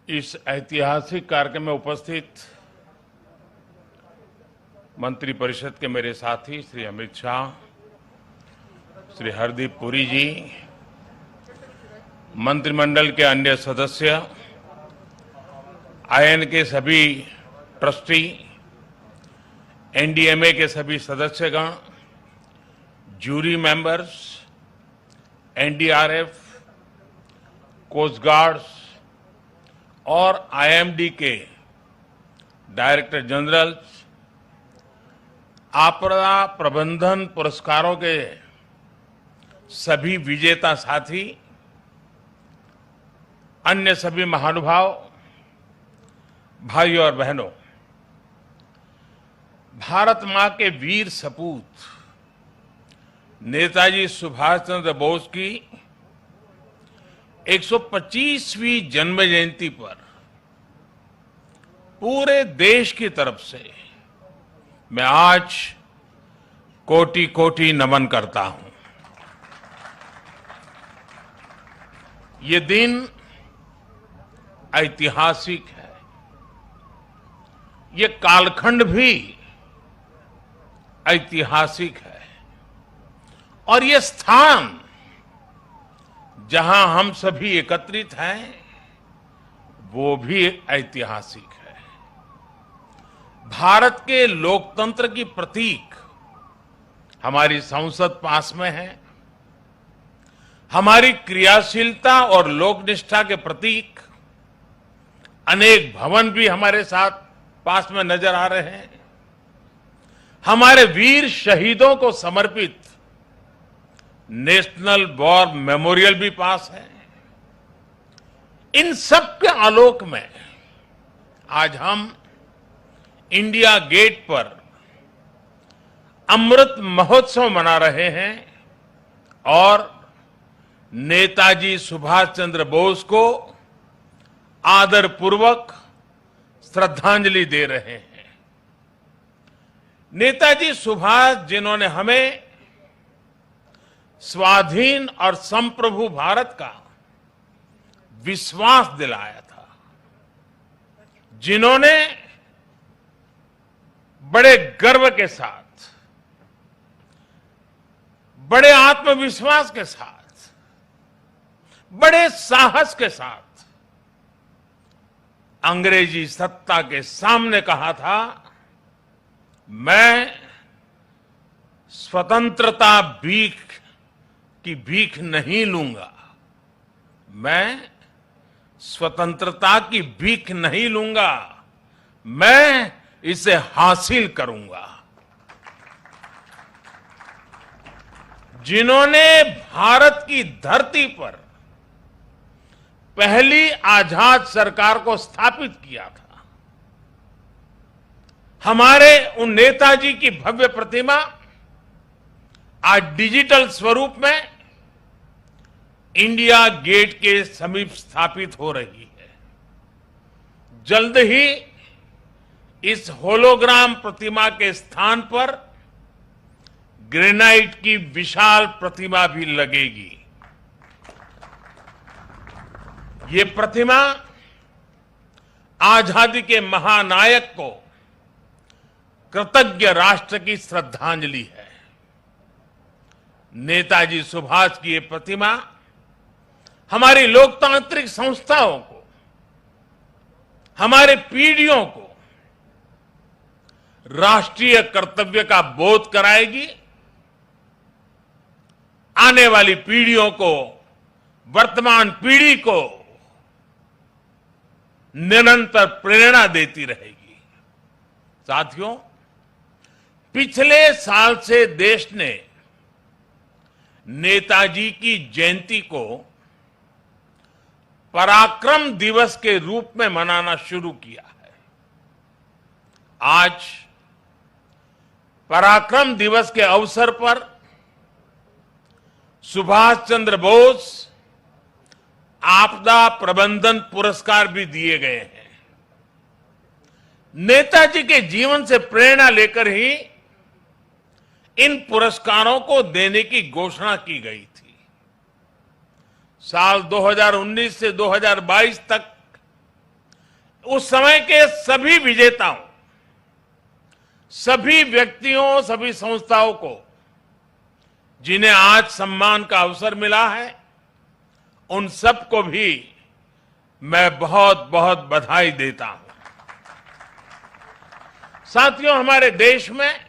इस ऐतिहासिक कार्यक्रम में उपस्थित मंत्रिपरिषद के मेरे साथी श्री अमित शाह, श्री हरदीप पुरी जी, मंत्रिमंडल के अन्य सदस्य, आईएन के सभी ट्रस्टी, एनडीएमए के सभी सदस्यगण, jury members, NDRF, coast guards और आईएमडी के डायरेक्टर जनरल्स, आपदा प्रबंधन पुरस्कारों के सभी विजेता साथी, अन्य सभी महानुभाव, भाइयों और बहनों, भारत मां के वीर सपूत नेताजी सुभाष चंद्र बोस की 125वीं जन्म जयंती पर पूरे देश की तरफ से मैं आज कोटि कोटि नमन करता हूं। ये दिन ऐतिहासिक है। ये कालखंड भी ऐतिहासिक है और ये स्थान जहां हम सभी एकत्रित हैं वो भी ऐतिहासिक है। भारत के लोकतंत्र की प्रतीक हमारी संसद पास में है। हमारी क्रियाशीलता और लोकनिष्ठा के प्रतीक अनेक भवन भी हमारे साथ पास में नजर आ रहे हैं। हमारे वीर शहीदों को समर्पित नेशनल वॉर मेमोरियल भी पास है। इन सब के आलोक में आज हम इंडिया गेट पर अमृत महोत्सव मना रहे हैं और नेताजी सुभाष चंद्र बोस को आदरपूर्वक श्रद्धांजलि दे रहे हैं। नेताजी सुभाष, जिन्होंने हमें स्वाधीन और संप्रभु भारत का विश्वास दिलाया था, जिन्होंने बड़े गर्व के साथ, बड़े आत्मविश्वास के साथ, बड़े साहस के साथ अंग्रेजी सत्ता के सामने कहा था, मैं स्वतंत्रता की भीख नहीं लूंगा, मैं स्वतंत्रता की भीख नहीं लूंगा, मैं इसे हासिल करूंगा। जिन्होंने भारत की धरती पर पहली आजाद सरकार को स्थापित किया था, हमारे उन नेताजी की भव्य प्रतिमा आज डिजिटल स्वरूप में इंडिया गेट के समीप स्थापित हो रही है। जल्द ही इस होलोग्राम प्रतिमा के स्थान पर ग्रेनाइट की विशाल प्रतिमा भी लगेगी। ये प्रतिमा आजादी के महानायक को कृतज्ञ राष्ट्र की श्रद्धांजलि है। नेताजी सुभाष की ये प्रतिमा हमारी लोकतांत्रिक संस्थाओं को, हमारे पीढ़ियों को राष्ट्रीय कर्तव्य का बोध कराएगी, आने वाली पीढ़ियों को, वर्तमान पीढ़ी को निरंतर प्रेरणा देती रहेगी। साथियों, पिछले साल से देश ने नेताजी की जयंती को पराक्रम दिवस के रूप में मनाना शुरू किया है। आज पराक्रम दिवस के अवसर पर सुभाष चंद्र बोस आपदा प्रबंधन पुरस्कार भी दिए गए हैं। नेताजी के जीवन से प्रेरणा लेकर ही इन पुरस्कारों को देने की घोषणा की गई थी। साल 2019 से 2022 तक उस समय के सभी विजेताओं, सभी व्यक्तियों, सभी संस्थाओं को जिन्हें आज सम्मान का अवसर मिला है, उन सबको भी मैं बहुत बहुत बधाई देता हूं। साथियों, हमारे देश में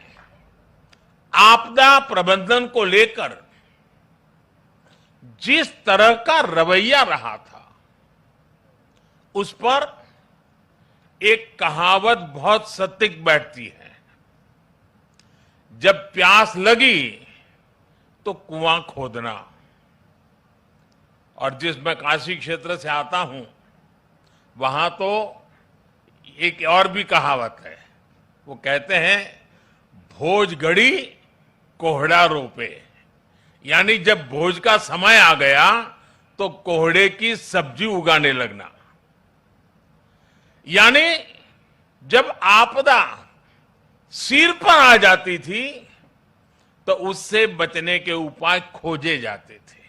आपदा प्रबंधन को लेकर जिस तरह का रवैया रहा था, उस पर एक कहावत बहुत सटीक बैठती है। जब प्यास लगी तो कुआं खोदना। और जिस मैं काशी क्षेत्र से आता हूं, वहां तो एक और भी कहावत है। वो कहते हैं, भोज गड़ी कोहड़ा रोपे। यानी जब भोज का समय आ गया तो कोहड़े की सब्जी उगाने लगना। यानी जब आपदा सिर पर आ जाती थी तो उससे बचने के उपाय खोजे जाते थे।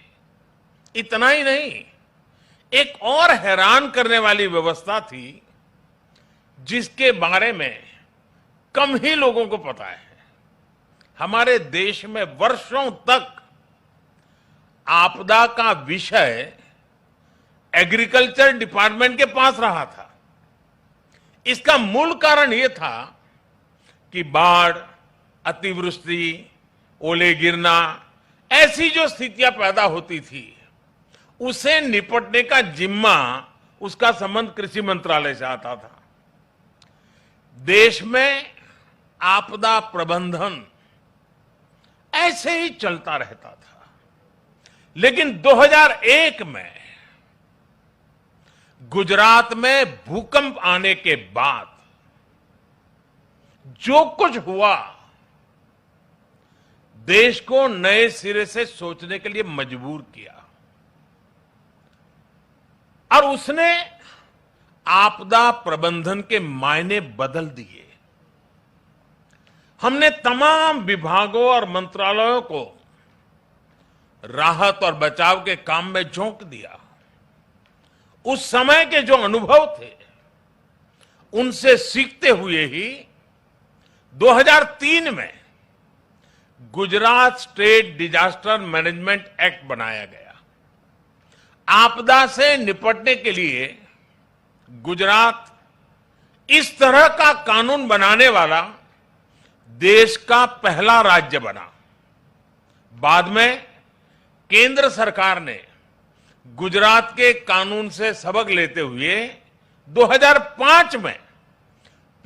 इतना ही नहीं, एक और हैरान करने वाली व्यवस्था थी जिसके बारे में कम ही लोगों को पता है। हमारे देश में वर्षों तक आपदा का विषय एग्रीकल्चर डिपार्टमेंट के पास रहा था। इसका मूल कारण यह था कि बाढ़, अतिवृष्टि, ओले गिरना, ऐसी जो स्थितियां पैदा होती थी, उसे निपटने का जिम्मा, उसका संबंध कृषि मंत्रालय से आता था। देश में आपदा प्रबंधन ऐसे ही चलता रहता था। लेकिन 2001 में गुजरात में भूकंप आने के बाद जो कुछ हुआ, देश को नए सिरे से सोचने के लिए मजबूर किया। और उसने आपदा प्रबंधन के मायने बदल दिए। हमने तमाम विभागों और मंत्रालयों को राहत और बचाव के काम में झोंक दिया। उस समय के जो अनुभव थे, उनसे सीखते हुए ही 2003 में Gujarat state disaster management act बनाया गया। आपदा से निपटने के लिए गुजरात इस तरह का कानून बनाने वाला देश का पहला राज्य बना। बाद में केंद्र सरकार ने गुजरात के कानून से सबक लेते हुए 2005 में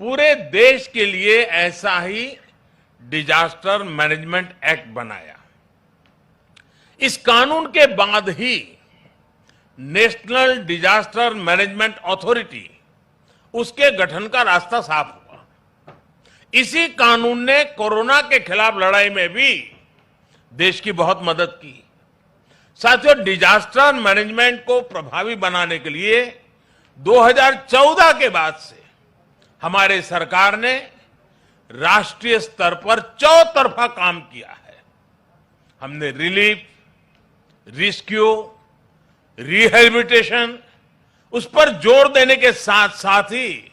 पूरे देश के लिए ऐसा ही डिजास्टर मैनेजमेंट एक्ट बनाया। इस कानून के बाद ही नेशनल डिजास्टर मैनेजमेंट अथॉरिटी, उसके गठन का रास्ता साफ हुआ। इसी कानून ने कोरोना के खिलाफ लड़ाई में भी देश की बहुत मदद की। साथियों, डिजास्टर मैनेजमेंट को प्रभावी बनाने के लिए 2014 के बाद से हमारे सरकार ने राष्ट्रीय स्तर पर चौतरफा काम किया है। हमने रिलीफ, रेस्क्यू, रिहेबिलिटेशन, उस पर जोर देने के साथ साथ ही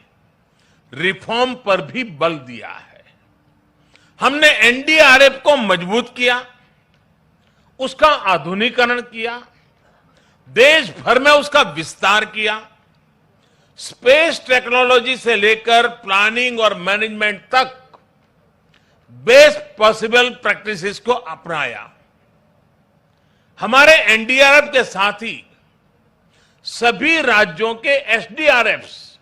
रिफॉर्म पर भी बल दिया है। हमने एनडीआरएफ को मजबूत किया, उसका आधुनिकीकरण किया, देश भर में उसका विस्तार किया। स्पेस टेक्नोलॉजी से लेकर प्लानिंग और मैनेजमेंट तक बेस्ट पॉसिबल प्रैक्टिसेस को अपनाया। हमारे एनडीआरएफ के साथ ही सभी राज्यों के एसडीआरएफ्स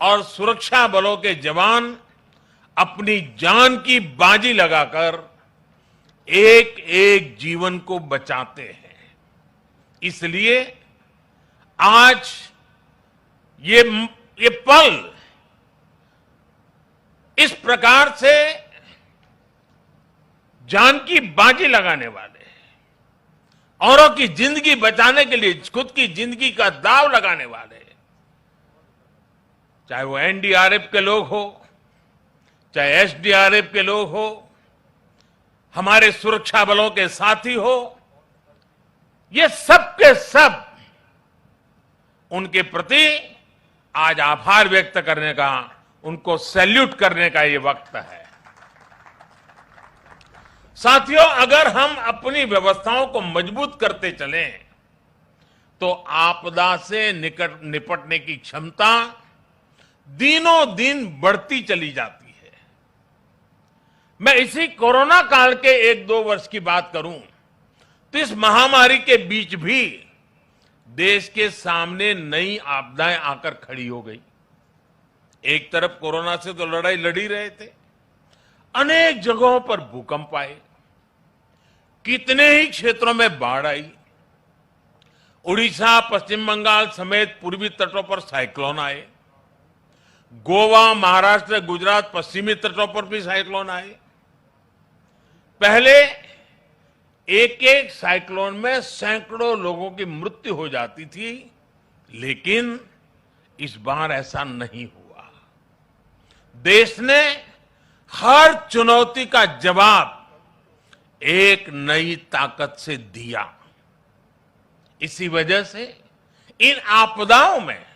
और सुरक्षा बलों के जवान अपनी जान की बाजी लगाकर एक एक जीवन को बचाते हैं। इसलिए आज ये पल इस प्रकार से जान की बाजी लगाने वाले, औरों की जिंदगी बचाने के लिए खुद की जिंदगी का दाव लगाने वाले, चाहे वो एनडीआरएफ के लोग हो, चाहे एसडीआरएफ के लोग हो, हमारे सुरक्षा बलों के साथी हो, ये सब के सब उनके प्रति आज आभार व्यक्त करने का, उनको सैल्यूट करने का ये वक्त है। साथियों, अगर हम अपनी व्यवस्थाओं को मजबूत करते चलें तो आपदा से निपटने की क्षमता दिनों दिन बढ़ती चली जाती है। मैं इसी कोरोना काल के 1-2 वर्ष की बात करूं तो इस महामारी के बीच भी देश के सामने नई आपदाएं आकर खड़ी हो गई। एक तरफ कोरोना से तो लड़ाई लड़ी रहे थे, अनेक जगहों पर भूकंप आए, कितने ही क्षेत्रों में बाढ़ आई, उड़ीसा, पश्चिम बंगाल समेत पूर्वी तटों पर साइक्लोन आए, गोवा, महाराष्ट्र, गुजरात, पश्चिमी तटों पर भी साइक्लोन आए। पहले एक एक साइक्लोन में सैकड़ों लोगों की मृत्यु हो जाती थी, लेकिन इस बार ऐसा नहीं हुआ। देश ने हर चुनौती का जवाब एक नई ताकत से दिया। इसी वजह से इन आपदाओं में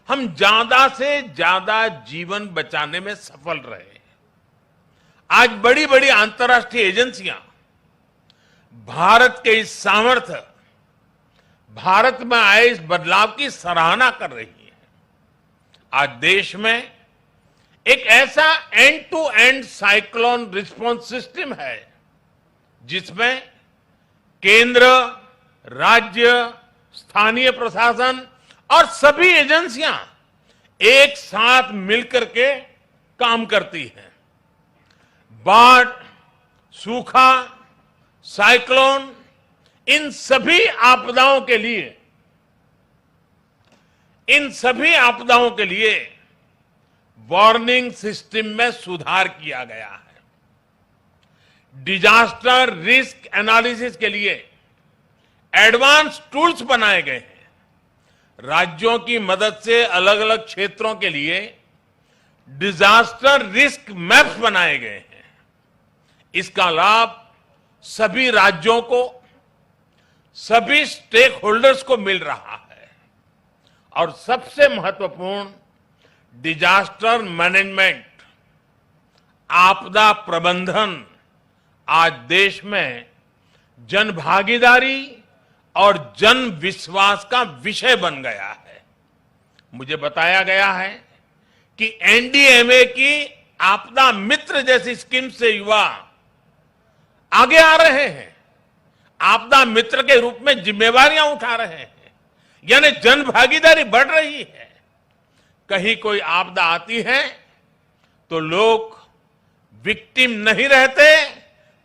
हम ज्यादा से ज्यादा जीवन बचाने में सफल रहे। आज बड़ी बड़ी अंतर्राष्ट्रीय एजेंसियां भारत के इस सामर्थ्य, भारत में आए इस बदलाव की सराहना कर रही है। आज देश में एक ऐसा end to end cyclone response system है जिसमें केंद्र, राज्य, स्थानीय प्रशासन और सभी एजेंसियां एक साथ मिलकर के काम करती हैं। बाढ़, सूखा, साइक्लोन, इन सभी आपदाओं के लिए वार्निंग सिस्टम में सुधार किया गया है। डिजास्टर रिस्क एनालिसिस के लिए एडवांस टूल्स बनाए गए हैं। राज्यों की मदद से अलग अलग क्षेत्रों के लिए डिजास्टर रिस्क मैप्स बनाए गए हैं। इसका लाभ सभी राज्यों को, सभी स्टेक होल्डर्स को मिल रहा है। और सबसे महत्वपूर्ण, डिजास्टर मैनेजमेंट, आपदा प्रबंधन आज देश में जन भागीदारी और जन विश्वास का विषय बन गया है। मुझे बताया गया है कि एनडीएमए की आपदा मित्र जैसी स्कीम से युवा आगे आ रहे हैं, आपदा मित्र के रूप में जिम्मेवारियां उठा रहे हैं, यानी जन भागीदारी बढ़ रही है। कहीं कोई आपदा आती है तो लोग विक्टिम नहीं रहते,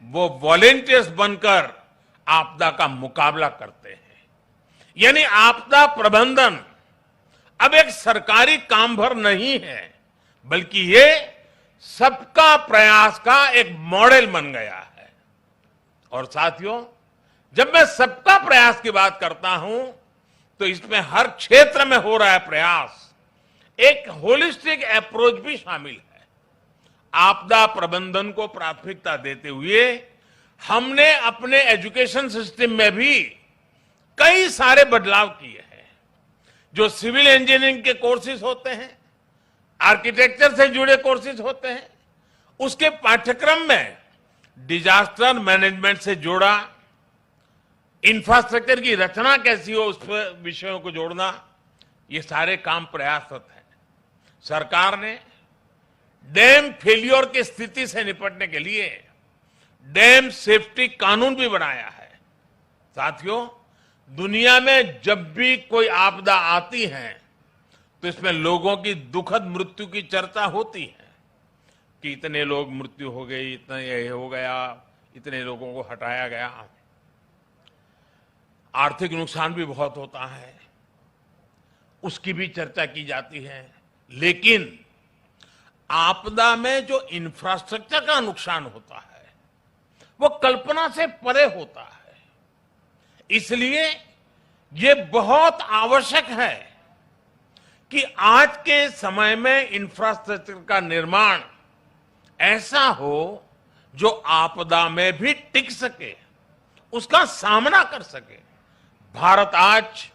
वो वॉलेंटियर्स बनकर आपदा का मुकाबला करते हैं। यानी आपदा प्रबंधन अब एक सरकारी काम भर नहीं है, बल्कि ये सबका प्रयास का एक मॉडल बन गया है। और साथियों, जब मैं सबका प्रयास की बात करता हूं तो इसमें हर क्षेत्र में हो रहा है प्रयास, एक होलिस्टिक अप्रोच भी शामिल है। आपदा प्रबंधन को प्राथमिकता देते हुए हमने अपने एजुकेशन सिस्टम में भी कई सारे बदलाव किए हैं। जो सिविल इंजीनियरिंग के कोर्सेज होते हैं, आर्किटेक्चर से जुड़े कोर्सेज होते हैं, उसके पाठ्यक्रम में डिजास्टर मैनेजमेंट से जोड़ा, इंफ्रास्ट्रक्चर की रचना कैसी हो उस पर विषयों को जोड़ना, ये सारे काम प्रयासरत हैं। सरकार ने डैम फेलियर की स्थिति से निपटने के लिए डैम सेफ्टी कानून भी बनाया है। साथियों, दुनिया में जब भी कोई आपदा आती है तो इसमें लोगों की दुखद मृत्यु की चर्चा होती है कि इतने लोग मृत्यु हो गई, इतना ये हो गया, इतने लोगों को हटाया गया। आर्थिक नुकसान भी बहुत होता है, उसकी भी चर्चा की जाती है। लेकिन आपदा में जो इंफ्रास्ट्रक्चर का नुकसान होता है वो कल्पना से परे होता है। इसलिए ये बहुत आवश्यक है कि आज के समय में इंफ्रास्ट्रक्चर का निर्माण ऐसा हो जो आपदा में भी टिक सके, उसका सामना कर सके। भारत आज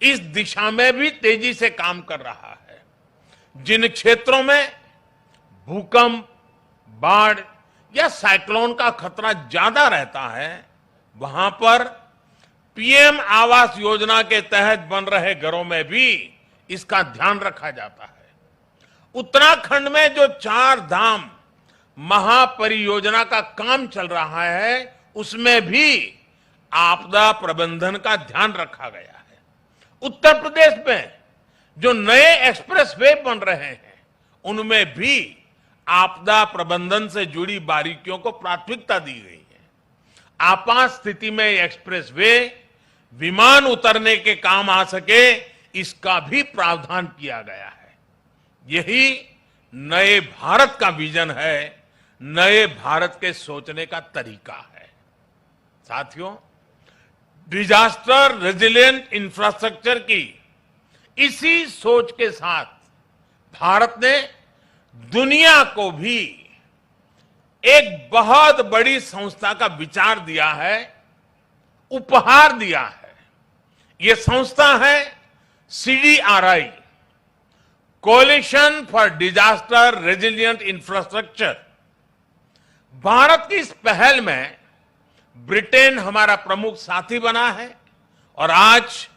इस दिशा में भी तेजी से काम कर रहा है। जिन क्षेत्रों में भूकंप, बाढ़ या साइक्लोन का खतरा ज्यादा रहता है, वहां पर पीएम आवास योजना के तहत बन रहे घरों में भी इसका ध्यान रखा जाता है। उत्तराखंड में जो 4 धाम महापरियोजना का काम चल रहा है, उसमें भी आपदा प्रबंधन का ध्यान रखा गया है। उत्तर प्रदेश में जो नए एक्सप्रेस वे बन रहे हैं, उनमें भी आपदा प्रबंधन से जुड़ी बारीकियों को प्राथमिकता दी गई है। आपात स्थिति में एक्सप्रेस वे विमान उतरने के काम आ सके, इसका भी प्रावधान किया गया है। यही नए भारत का विजन है, नए भारत के सोचने का तरीका है। साथियों, डिजास्टर रेजिलिएंट इंफ्रास्ट्रक्चर की इसी सोच के साथ भारत ने दुनिया को भी एक बहुत बड़ी संस्था का विचार दिया है, उपहार दिया है। यह संस्था है CDRI, coalition for disaster resilient infrastructure. Bharat की इस पहल में ब्रिटेन हमारा प्रमुख साथी बना है और आज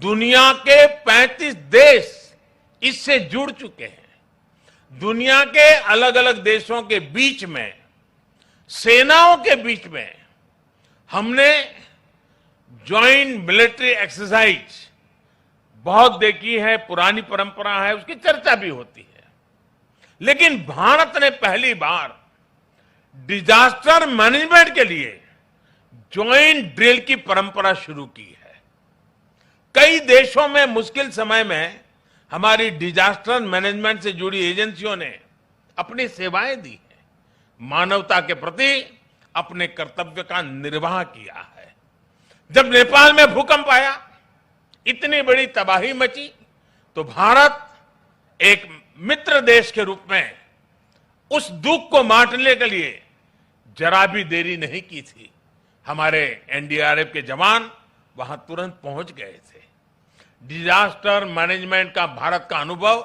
दुनिया के 35 देश इससे जुड़ चुके हैं। दुनिया के अलग अलग देशों के बीच में, सेनाओं के बीच में हमने ज्वाइंट मिलिट्री एक्सरसाइज बहुत देखी है, पुरानी परंपरा है, उसकी चर्चा भी होती है। लेकिन भारत ने पहली बार डिजास्टर मैनेजमेंट के लिए ज्वाइंट ड्रिल की परंपरा शुरू की है। कई देशों में मुश्किल समय में हमारी डिजास्टर मैनेजमेंट से जुड़ी एजेंसियों ने अपनी सेवाएं दी हैं, मानवता के प्रति अपने कर्तव्य का निर्वाह किया है। जब नेपाल में भूकंप आया, इतनी बड़ी तबाही मची, तो भारत एक मित्र देश के रूप में उस दुख को बांटने के लिए जरा भी देरी नहीं की थी। हमारे एनडीआरएफ के जवान वहां तुरंत पहुंच गए थे। डिजास्टर मैनेजमेंट का भारत का अनुभव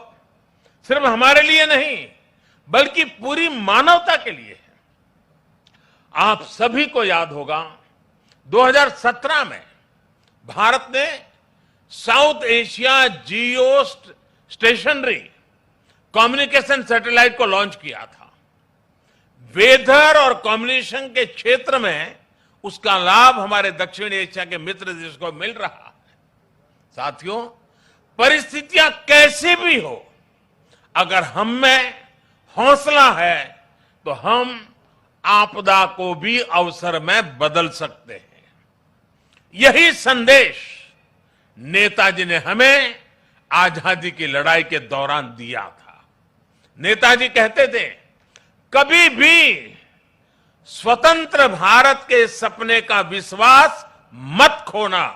सिर्फ हमारे लिए नहीं, बल्कि पूरी मानवता के लिए है। आप सभी को याद होगा, 2017 में भारत ने साउथ एशिया जियो स्टेशनरी कम्युनिकेशन सैटेलाइट को लॉन्च किया था। वेदर और कम्युनिकेशन के क्षेत्र में उसका लाभ हमारे दक्षिण एशिया के मित्र देश को मिल रहा है। साथियों, परिस्थितियां कैसी भी हो, अगर हम में हौसला है तो हम आपदा को भी अवसर में बदल सकते हैं। यही संदेश नेताजी ने हमें आजादी की लड़ाई के दौरान दिया था। नेताजी कहते थे, कभी भी स्वतंत्र भारत के सपने का विश्वास मत खोना।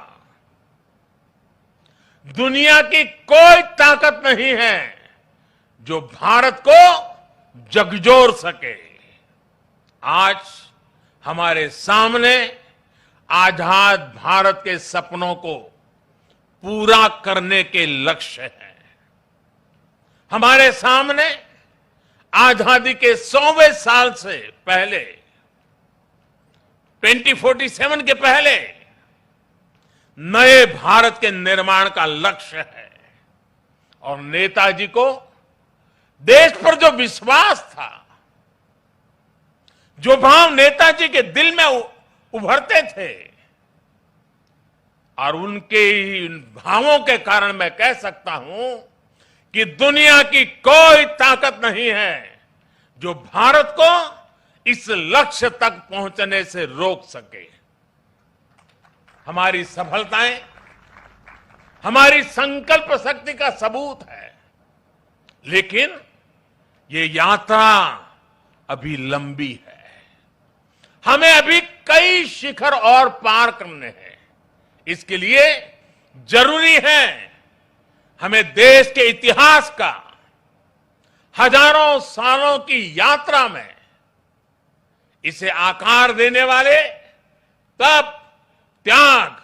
दुनिया की कोई ताकत नहीं है जो भारत को झकझोर सके। आज हमारे सामने आजाद भारत के सपनों को पूरा करने के लक्ष्य हैं। हमारे सामने आजादी के 100वें साल से पहले, 2047 के पहले नए भारत के निर्माण का लक्ष्य है। और नेताजी को देश पर जो विश्वास था, जो भाव नेताजी के दिल में उभरते थे, और उनके ही भावों के कारण मैं कह सकता हूं कि दुनिया की कोई ताकत नहीं है जो भारत को इस लक्ष्य तक पहुंचने से रोक सके। हमारी सफलताएं हमारी संकल्प शक्ति का सबूत है, लेकिन ये यात्रा अभी लंबी है। हमें अभी कई शिखर और पार करने हैं। इसके लिए जरूरी है हमें देश के इतिहास का हजारों सालों की यात्रा में इसे आकार देने वाले तप, त्याग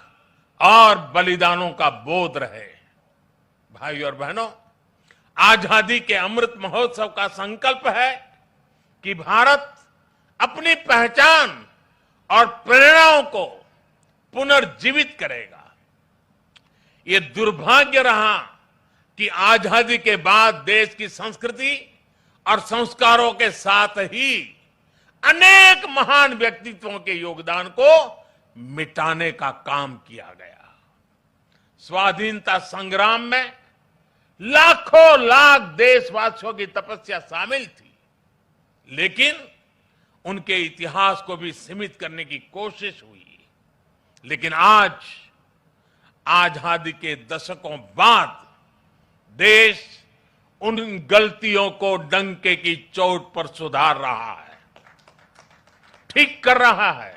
और बलिदानों का बोध रहे। भाई और बहनों, आजादी के अमृत महोत्सव का संकल्प है कि भारत अपनी पहचान और प्रेरणाओं को पुनर्जीवित करेगा। ये दुर्भाग्य रहा कि आजादी के बाद देश की संस्कृति और संस्कारों के साथ ही अनेक महान व्यक्तित्वों के योगदान को मिटाने का काम किया गया। स्वाधीनता संग्राम में लाखों लाख देशवासियों की तपस्या शामिल थी, लेकिन उनके इतिहास को भी सीमित करने की कोशिश हुई। लेकिन आज आजादी के दशकों बाद देश उन गलतियों को डंके की चोट पर सुधार रहा है, ठीक कर रहा है।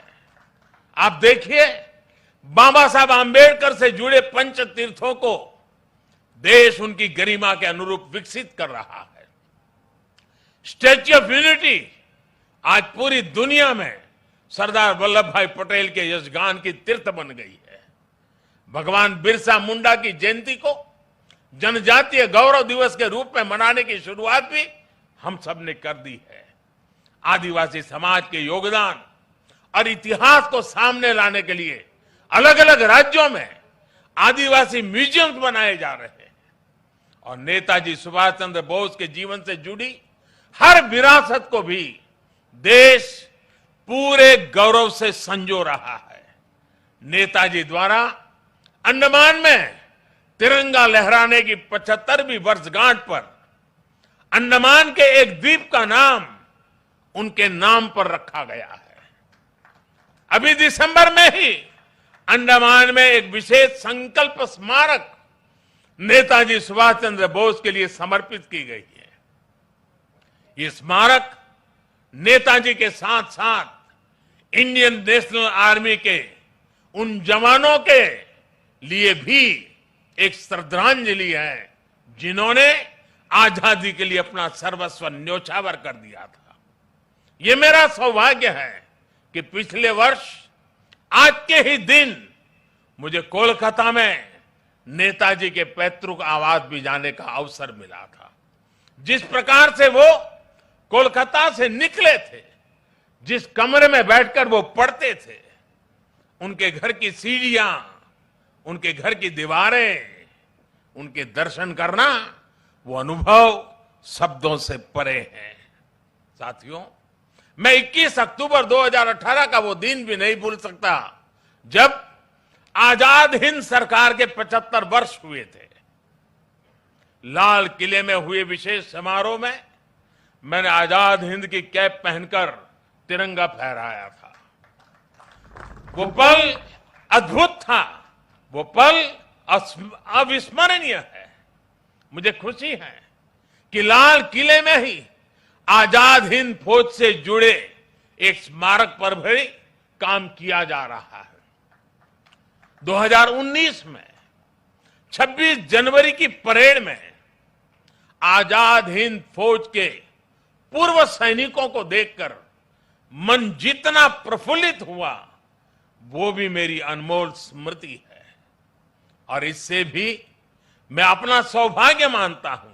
आप देखिए, बाबा साहब आंबेडकर से जुड़े पंच तीर्थों को देश उनकी गरिमा के अनुरूप विकसित कर रहा है। स्टैच्यू ऑफ यूनिटी आज पूरी दुनिया में सरदार वल्लभ भाई पटेल के यशगान की तीर्थ बन गई है। भगवान बिरसा मुंडा की जयंती को जनजातीय गौरव दिवस के रूप में मनाने की शुरुआत भी हम सब ने कर दी है। आदिवासी समाज के योगदान और इतिहास को सामने लाने के लिए अलग अलग राज्यों में आदिवासी म्यूजियम बनाए जा रहे हैं और नेताजी सुभाष चंद्र बोस के जीवन से जुड़ी हर विरासत को भी देश पूरे गौरव से संजो रहा है। नेताजी द्वारा अंडमान में तिरंगा लहराने की 75वीं वर्षगांठ पर अंडमान के एक द्वीप का नाम उनके नाम पर रखा गया है। अभी दिसंबर में ही अंडमान में एक विशेष संकल्प स्मारक नेताजी सुभाष चंद्र बोस के लिए समर्पित की गई है। ये स्मारक नेताजी के साथ साथ इंडियन नेशनल आर्मी के उन जवानों के लिए भी एक श्रद्धांजलि है जिन्होंने आजादी के लिए अपना सर्वस्व न्योछावर कर दिया था। ये मेरा सौभाग्य है कि पिछले वर्ष आज के ही दिन मुझे कोलकाता में नेताजी के पैतृक आवास भी जाने का अवसर मिला था। जिस प्रकार से वो कोलकाता से निकले थे, जिस कमरे में बैठकर वो पढ़ते थे, उनके घर की सीढ़ियां, उनके घर की दीवारें, उनके दर्शन करना, वो अनुभव शब्दों से परे है। साथियों, मैं 21 अक्टूबर 2018 का वो दिन भी नहीं भूल सकता जब आजाद हिंद सरकार के 75 वर्ष हुए थे। लाल किले में हुए विशेष समारोह में मैंने आजाद हिंद की कैप पहनकर तिरंगा फहराया था। वो पल अद्भुत था, वो पल अविस्मरणीय है। मुझे खुशी है कि लाल किले में ही आजाद हिंद फौज से जुड़े एक स्मारक पर भी काम किया जा रहा है। 2019 में 26 जनवरी की परेड में आजाद हिंद फौज के पूर्व सैनिकों को देखकर मन जितना प्रफुल्लित हुआ, वो भी मेरी अनमोल स्मृति है। और इससे भी मैं अपना सौभाग्य मानता हूं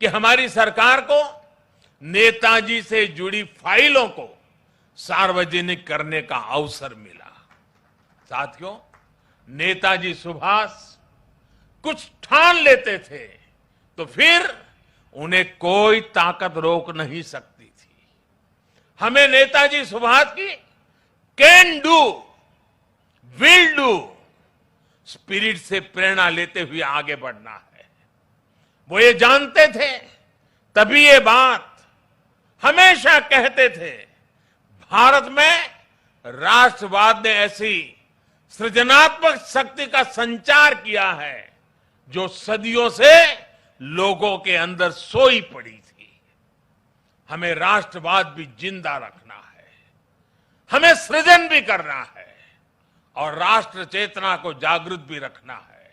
कि हमारी सरकार को नेताजी से जुड़ी फाइलों को सार्वजनिक करने का अवसर मिला। साथियों, नेताजी सुभाष कुछ ठान लेते थे तो फिर उन्हें कोई ताकत रोक नहीं सकती थी। हमें नेताजी सुभाष की can do, will do spirit से प्रेरणा लेते हुए आगे बढ़ना है। वो ये जानते थे, तभी ये बात हमेशा कहते थे, भारत में राष्ट्रवाद ने ऐसी सृजनात्मक शक्ति का संचार किया है जो सदियों से लोगों के अंदर सोई पड़ी थी। हमें राष्ट्रवाद भी जिंदा रखना है, हमें सृजन भी करना है और राष्ट्र चेतना को जागृत भी रखना है।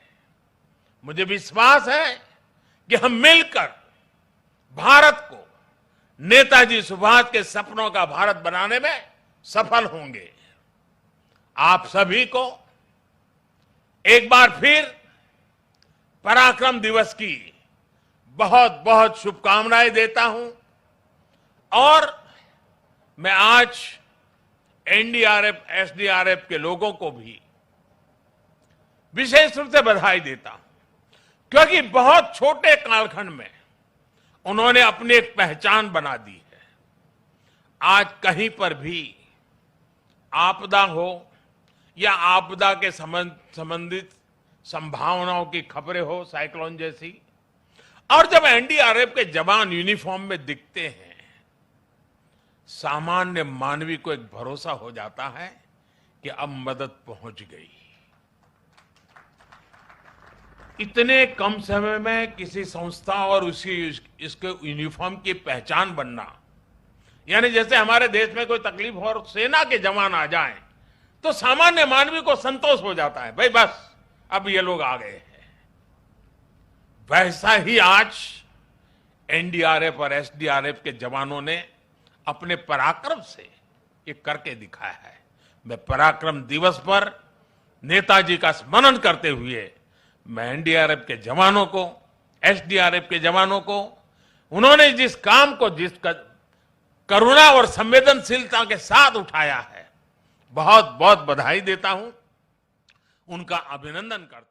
मुझे विश्वास है कि हम मिलकर भारत को नेताजी सुभाष के सपनों का भारत बनाने में सफल होंगे। आप सभी को एक बार फिर पराक्रम दिवस की बहुत बहुत शुभकामनाएं देता हूं और मैं आज एनडीआरएफ, एसडीआरएफ के लोगों को भी विशेष रूप से बधाई देता हूं, क्योंकि बहुत छोटे कालखंड में उन्होंने अपनी एक पहचान बना दी है। आज कहीं पर भी आपदा हो या आपदा के संबंधित संभावनाओं की खबरें हो, साइक्लोन जैसी, और जब एनडीआरएफ के जवान यूनिफॉर्म में दिखते हैं, सामान्य मानवी को एक भरोसा हो जाता है कि अब मदद पहुंच गई। इतने कम समय में किसी संस्था और इसके यूनिफॉर्म की पहचान बनना, यानी जैसे हमारे देश में कोई तकलीफ हो और सेना के जवान आ जाएं, तो सामान्य मानवी को संतोष हो जाता है, भाई बस अब ये लोग आ गए हैं। वैसा ही आज एनडीआरएफ और एसडीआरएफ के जवानों ने अपने पराक्रम से ये करके दिखाया है। मैं पराक्रम दिवस पर नेताजी का स्मरण करते हुए मैं एनडीआरएफ के जवानों को, एसडीआरएफ के जवानों को, उन्होंने जिस काम को जिस करुणा और संवेदनशीलता के साथ उठाया है, बहुत बहुत बधाई देता हूं, उनका अभिनंदन करता हूं।